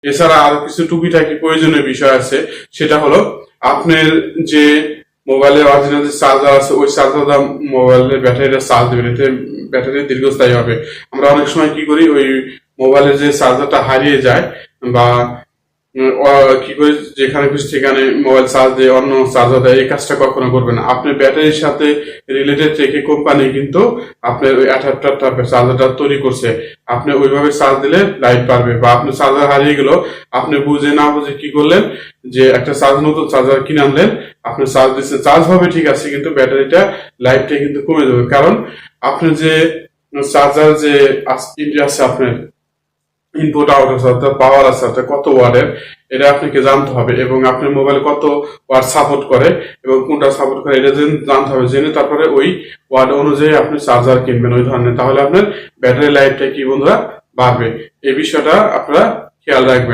এছাড়া আরো কিছু টুকিটাকি প্রয়োজনীয় বিষয় আছে, সেটা হলো আপনার যে মোবাইলের অরিজিনাল যে চার্জার আছে ওই চার্জারটা মোবাইলের ব্যাটারিটা চার্জ দেবেন, এতে ব্যাটারি দীর্ঘস্থায়ী হবে। আমরা অনেক সময় কি করি, ওই মোবাইলের যে চার্জারটা হারিয়ে যায় বা কি করে যেখানে খুশি সেখানে মোবাইল চার্জ দিয়ে অন্য চার্জার দেয়, এই কাজটা কখনো করবেন না। আপনার ব্যাটারির সাথে রিলেটেড রেখে কোম্পানি কিন্তু আপনার ওই অ্যাডাপ্টারটা চার্জারটা তৈরি করছে, আপনি ওইভাবে চার্জ দিলে লাইট পারবে। বা আপনার চার্জার হারিয়ে গেল, আপনি বুঝে না বুঝে কি করলেন, যে একটা নতুন চার্জার কিনে আনলেন, আপনি চার্জ দিচ্ছেন, চার্জ হবে ঠিক আছে, কিন্তু ব্যাটারিটা লাইফটা কিন্তু কমে যাবে। কারণ আপনার যে চার্জার যে আছে আপনার ইনপুট আউট আছে, অর্থাৎ পাওয়ার আছে, অর্থাৎ কত ওয়াটের, এটা আপনাকে জানতে হবে। এবং আপনার মোবাইল কত ওয়াট সাপোর্ট করে এবং কোনটা সাপোর্ট করে এটা জানতে হবে। জেনে তারপরে ওই ওয়াট অনুযায়ী আপনি চার্জার কিনবেন ওই ধরনের, তাহলে আপনার ব্যাটারি লাইফটা কি বন্ধুরা বাড়বে। এই বিষয়টা আপনারা খেয়াল রাখবেন।